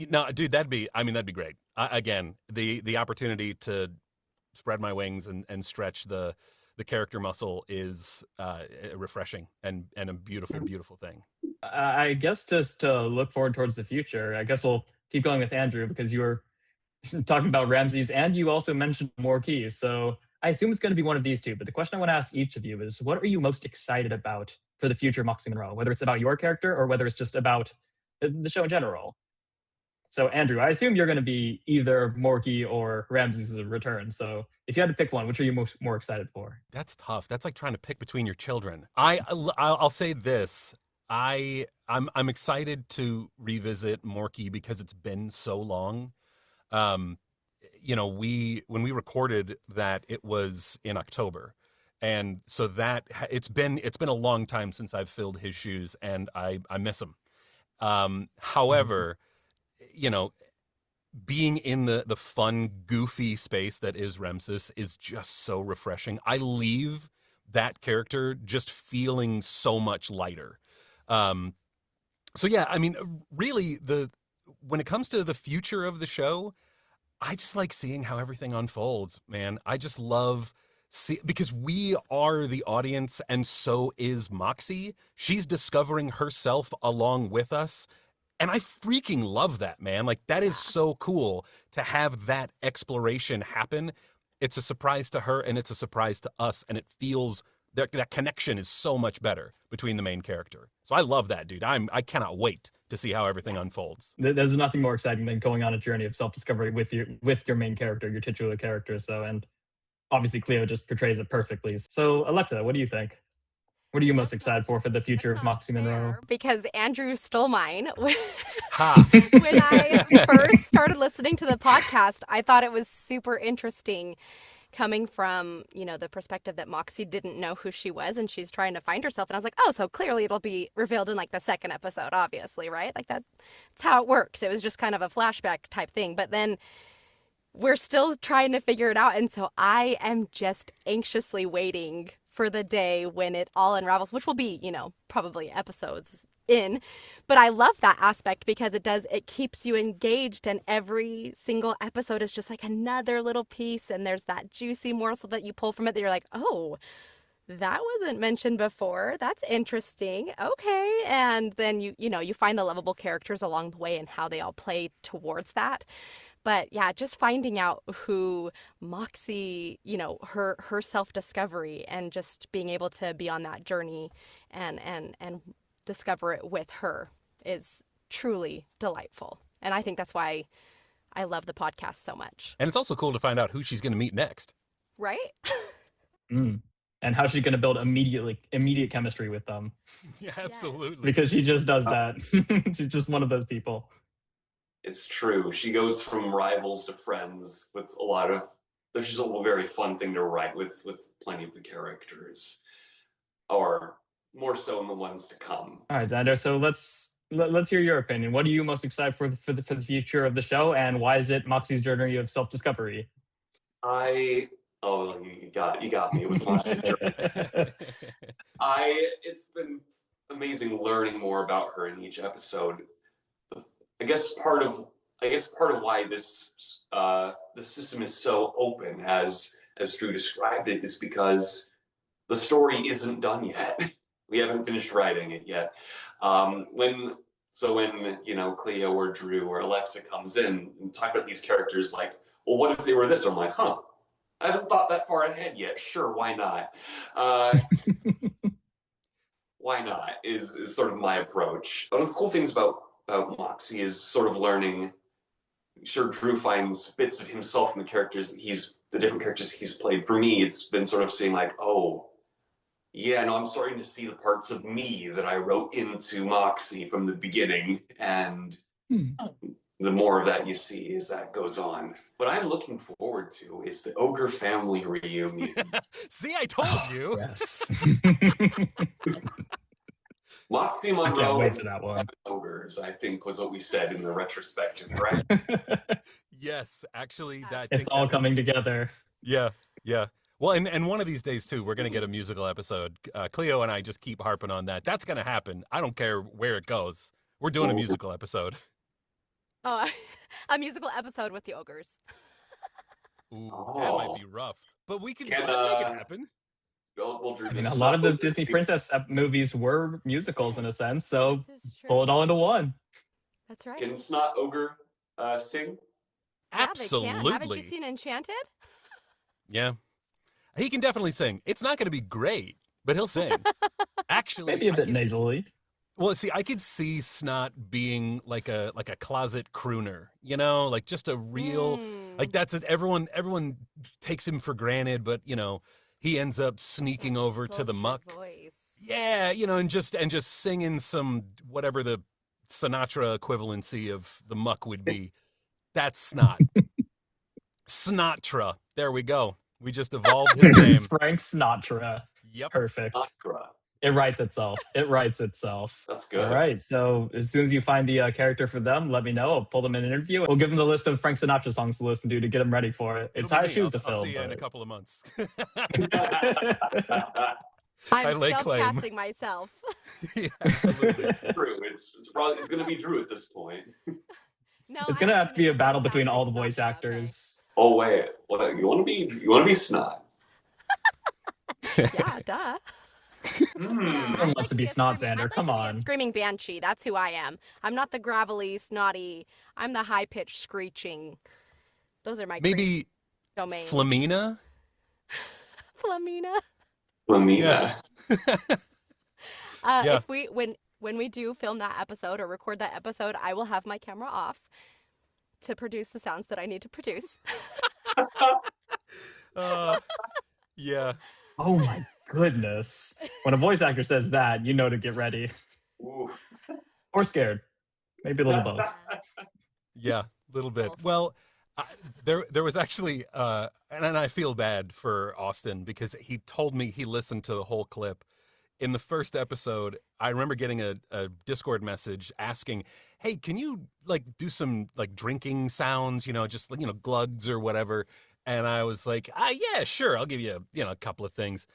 no, dude, that'd be great. Again, the opportunity to spread my wings and stretch the character muscle is refreshing and a beautiful, beautiful thing. I guess just to look forward towards the future, I guess we'll keep going with Andrew because you were talking about Ramses and you also mentioned Morky. So I assume it's going to be one of these two. But the question I want to ask each of you is what are you most excited about for the future of Moxie Monroe, whether it's about your character or whether it's just about the show in general? So Andrew, I assume you're going to be either Morky or Ramses' return. So if you had to pick one, which are you more excited for? That's tough. That's like trying to pick between your children. I'll say this. I'm excited to revisit Morky because it's been so long. You know, when we recorded that, it was in October, and so that it's been a long time since I've filled his shoes, and I miss him. However, you know, being in the fun, goofy space that is Ramses is just so refreshing. I leave that character just feeling so much lighter. So yeah, I mean, really, when it comes to the future of the show, I just like seeing how everything unfolds, man. I just love because we are the audience, and so is Moxie. She's discovering herself along with us. And I freaking love that, man. Like, that is so cool to have that exploration happen. It's a surprise to her, and it's a surprise to us, and it feels that connection is so much better between the main character. So I love that, dude. I cannot wait to see how everything unfolds. There's nothing more exciting than going on a journey of self-discovery with your main character, your titular character. So, and obviously Cleo just portrays it perfectly. So Alexa, what do you think? What are you most excited for the future of Moxie Monroe? Because Andrew stole mine. Ha! When I first started listening to the podcast, I thought it was super interesting coming from, you know, the perspective that Moxie didn't know who she was and she's trying to find herself. And I was like, oh, so clearly it'll be revealed in like the second episode, obviously, right? Like that's how it works. It was just kind of a flashback type thing. But then we're still trying to figure it out. And so I am just anxiously waiting for the day when it all unravels, which will be, probably episodes in. But I love that aspect because it keeps you engaged, and every single episode is just like another little piece, and there's that juicy morsel that you pull from it that you're like, oh, that wasn't mentioned before. That's interesting. Okay. And then you find the lovable characters along the way and how they all play towards that. But yeah, just finding out who Moxie, her self-discovery, and just being able to be on that journey and discover it with her is truly delightful. And I think that's why I love the podcast so much. And it's also cool to find out who she's going to meet next. Right? And how she's going to build immediate chemistry with them. Yeah, absolutely. Because she just does that. She's just one of those people. It's true. She goes from rivals to friends with a lot of. There's just a very fun thing to write with plenty of the characters, or more so in the ones to come. All right, Xander. So let's hear your opinion. What are you most excited for the future of the show, and why is it Moxie's journey of self-discovery? You got me. It was Moxie's journey. It's been amazing learning more about her in each episode. I guess part of why this the system is so open, as Drew described it, is because the story isn't done yet. We haven't finished writing it yet. When Cleo or Drew or Alexa comes in and talk about these characters, like, well, what if they were this? I'm like, I haven't thought that far ahead yet. Sure, why not? Why not is sort of my approach. One of the cool things about Moxie is sort of learning. Sure, Drew finds bits of himself in the different characters he's played. For me, it's been sort of seeing like, oh, yeah, no, I'm starting to see the parts of me that I wrote into Moxie from the beginning, and the more of that you see as that goes on. What I'm looking forward to is the Ogre family reunion. See, I told you. Yes. Moxie I can't Monroe wait and for that one. Ogres, I think, was what we said in the retrospective, right? Yes, actually, It's all coming together. Yeah. Well, and one of these days, too, we're going to get a musical episode. Cleo and I just keep harping on that. That's going to happen. I don't care where it goes. We're doing a musical episode. Oh, a musical episode with the ogres. Ooh, that might be rough. But we can make it happen. A lot of those Disney princess movies were musicals in a sense, so pull it all into one. That's right. Can Snot Ogre sing? Absolutely. Yeah, they can. Haven't you seen Enchanted? Yeah. He can definitely sing. It's not going to be great, but he'll sing. Actually, maybe a bit nasally. Well, see, I could see Snot being like a closet crooner, like just a real, like that's it. Everyone takes him for granted, but he ends up sneaking over to the muck. Voice. Yeah, and just singing some whatever the Sinatra equivalency of the muck would be. That's Snot. Snotra. There we go. We just evolved his name. Frank Sinatra. Yep. Perfect. Sinatra. It writes itself. That's good. All right. So as soon as you find the character for them, let me know. I'll pull them in an interview. We'll give them the list of Frank Sinatra songs to listen to get them ready for it. It's high shoes to fill. I'll see you in a couple of months. I'm self-casting myself. Yeah, absolutely. Drew. It's going to be Drew at this point. No, it's going to have to be a battle between all the voice actors. Oh wait, what you want to be Snot? Yeah, duh. Everyone wants to be Snot, Xander. Come on. Screaming banshee. That's who I am. I'm not the gravelly, snotty. I'm the high-pitched screeching. Those are my maybe domains. Flamina. Flamina. Flamina. Yeah. If when we do film that episode or record that episode, I will have my camera off to produce the sounds that I need to produce. Yeah. Oh my goodness. When a voice actor says that, you know to get ready. Ooh. Or scared. Maybe a little both. Yeah, a little bit. Well, there was actually, and I feel bad for Austin because he told me he listened to the whole clip. In the first episode, I remember getting a Discord message asking, hey, can you like do some like drinking sounds, just like, glugs or whatever? And I was like, yeah, sure. I'll give you, a couple of things.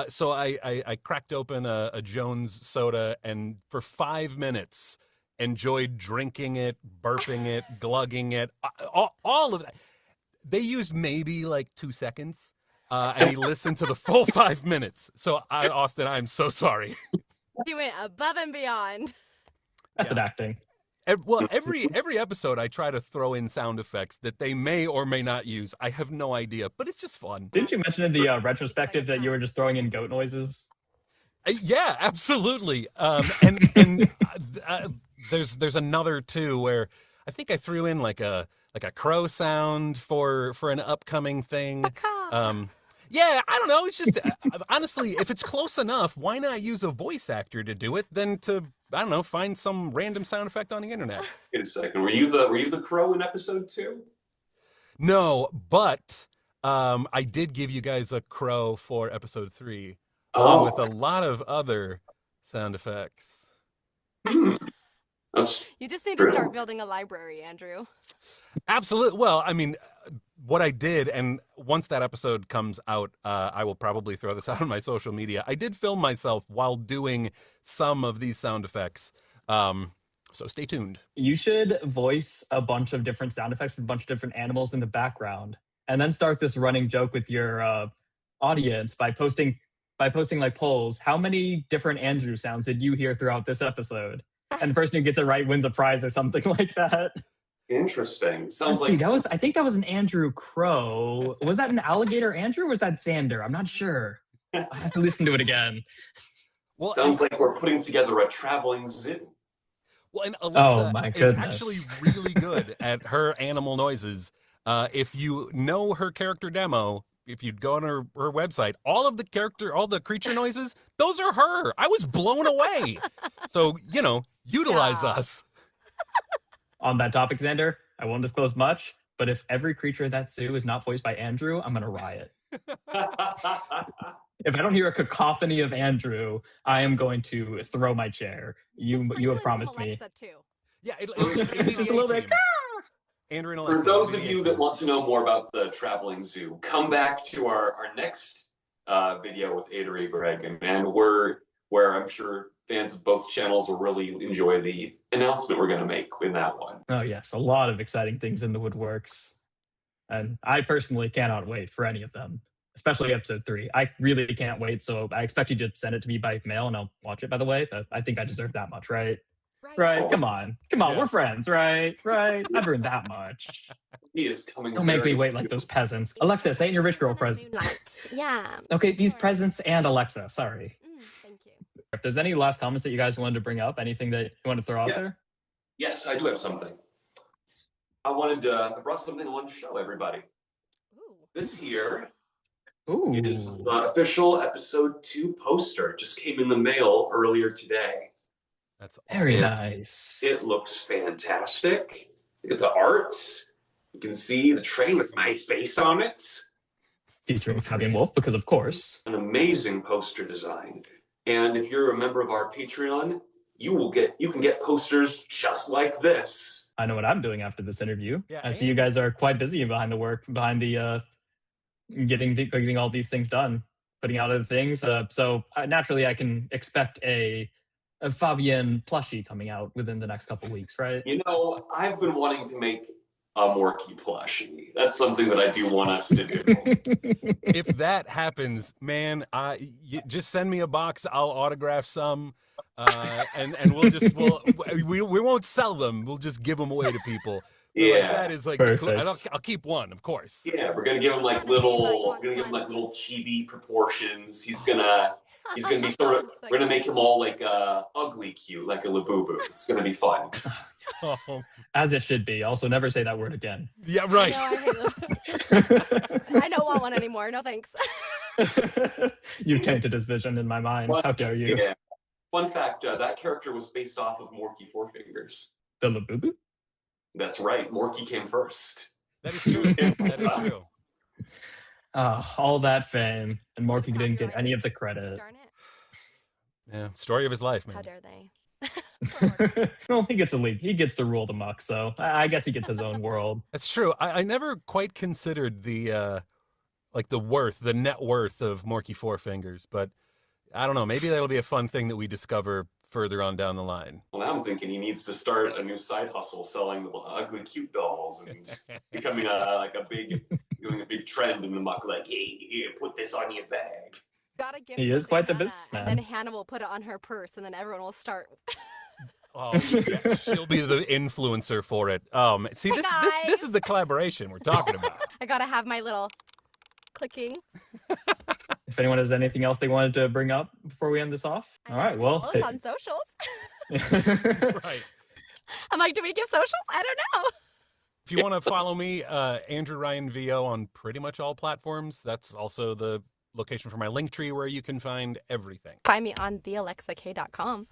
So I cracked open a Jones soda and for 5 minutes enjoyed drinking it, burping it, glugging it, all of that. They used maybe like 2 seconds, and he listened to the full 5 minutes. So, Austin, I'm so sorry. He went above and beyond. Method acting. Well, every episode I try to throw in sound effects that they may or may not use. I have no idea, but it's just fun. Didn't you mention in the retrospective that you were just throwing in goat noises? Yeah, absolutely. And there's another too where I think I threw in like a crow sound for an upcoming thing. Yeah, I don't know. It's just honestly, if it's close enough, why not use a voice actor to do it than to, I don't know, find some random sound effect on the internet? Wait a second. Were you the crow in episode 2? No, but I did give you guys a crow for episode 3, Oh, along with a lot of other sound effects. that's You just need to start building a library, Andrew. Absolutely. Well, I mean, what I did, and once that episode comes out, I will probably throw this out on my social media. I did film myself while doing some of these sound effects. So stay tuned. You should voice a bunch of different sound effects for a bunch of different animals in the background, and then start this running joke with your audience by posting like polls. How many different Andrew sounds did you hear throughout this episode? And the person who gets it right wins a prize or something like that. interesting. Sounds Let's see, like I think that was an Andrew Crow. Was that an alligator Andrew or was that Sander? I'm not sure. I have to listen to it again. Well, sounds like we're putting together a traveling zoo. Well, and Alexa my is goodness. actually really good at her animal noises. If you know her character demo, if you'd go on her website, all the creature noises, those are her. I was blown away. So, utilize us. On that topic, Xander, I won't disclose much, but if every creature at that zoo is not voiced by Andrew, I'm going to riot. If I don't hear a cacophony of Andrew, I am going to throw my chair. You have promised me. Alexa too. Yeah, Just a little bit. Andrew and Alexa. For those of you that want to know more about the traveling zoo, come back to our next video with Ada Rebreg, and where I'm sure fans of both channels will really enjoy the announcement we're going to make in that one. Oh yes, a lot of exciting things in the woodworks, and I personally cannot wait for any of them, especially episode 3. I really can't wait. So I expect you to send it to me by mail, and I'll watch it. By the way, I think I deserve that much, right? Right? Come on, Yeah. We're friends, right? I've earned that much. He is coming. Don't make me wait like those peasants. Alexa, say it in your rich girl present. Moonlight. Yeah. Okay, these presents and Alexa. Sorry. Thank you. If there's any last comments that you guys wanted to bring up, anything that you want to throw out there? Yes, I do have something. I brought something I wanted to show everybody. Ooh. This here Ooh. is the official episode 2 poster. It just came in the mail earlier today. That's Very awesome. nice. It looks fantastic. Look at the art. You can see the train with my face on it. Featuring Fabian Wolf, because of course. An amazing poster design. And if you're a member of our Patreon, you can get posters just like this. I know what I'm doing after this interview. Yeah, I see you guys are quite busy behind the getting all these things done, putting out other things. So naturally, I can expect a Fabian plushie coming out within the next couple weeks, right? I've been wanting to make a Morky plushie. That's something that I do want us to do. If that happens, man, you just send me a box. I'll autograph some, and we won't sell them. We'll just give them away to people. Yeah, that is like perfect. I'll keep one, of course. Yeah, we're gonna give him like little chibi proportions. He's gonna be sort of. We're gonna make him all like ugly cute, like a Labubu. It's gonna be fun. Oh. As it should be. Also, never say that word again. Yeah, right. No, I hate them. I don't want one anymore. No thanks. You've tainted his vision in my mind. How dare you? Yeah. Fun fact: that character was based off of Morky Four Fingers. The Labubu? That's right. Morky came first. That is true. That is true. All that fame, and Morky didn't get any of the credit. Darn it. Yeah, story of his life, man. How dare they? Well, he gets to lead. He gets to rule the muck, so I guess he gets his own world. That's true. I never quite considered the the net worth of Morky Four Fingers, but I don't know. Maybe that'll be a fun thing that we discover further on down the line. Well, now I'm thinking he needs to start a new side hustle selling the ugly, cute dolls and becoming doing a big trend in the muck. Like, hey, here, put this on your bag. Gotta give He him is quite the Hannah, businessman. And then Hannah will put it on her purse, and then everyone will start. Oh, yeah, she'll be the influencer for it. See, this is the collaboration we're talking about. I gotta have my little clicking. If anyone has anything else they wanted to bring up before we end this off, all right. Well, Follow us on socials. Right. I'm like, do we give socials? I don't know. If you want to follow me, Andrew Ryan VO on pretty much all platforms. That's also the location for my link tree where you can find everything. Find me on thealexak.com.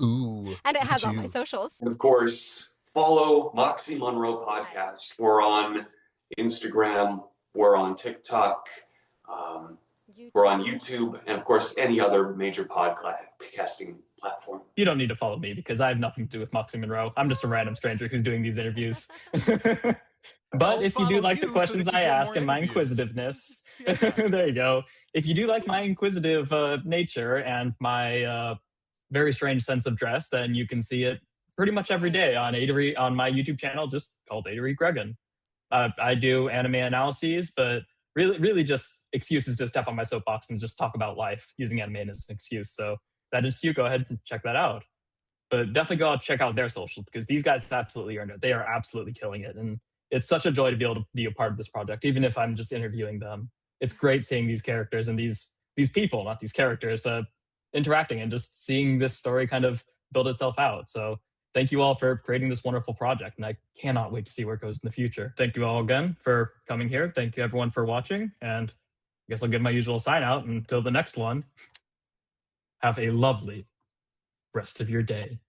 Ooh. And it has all my socials. And of course, follow Moxie Monroe Podcast. We're on Instagram. We're on TikTok. We're on YouTube. And of course, any other major podcasting platform. You don't need to follow me because I have nothing to do with Moxie Monroe. I'm just a random stranger who's doing these interviews. But if you do like the questions I ask and my inquisitiveness, there you go. If you do like my inquisitive nature and my very strange sense of dress, then you can see it pretty much every day on my YouTube channel, just called Adery Gregan. I do anime analyses, but really just excuses to step on my soapbox and just talk about life using anime as an excuse. So that is you. Go ahead and check that out. But definitely go out check out their socials because these guys absolutely earned it. They are absolutely killing it. And it's such a joy to be able to be a part of this project, even if I'm just interviewing them. It's great seeing these characters and these people, not these characters, interacting and just seeing this story kind of build itself out. So thank you all for creating this wonderful project. And I cannot wait to see where it goes in the future. Thank you all again for coming here. Thank you everyone for watching. And I guess I'll give my usual sign out until the next one. Have a lovely rest of your day.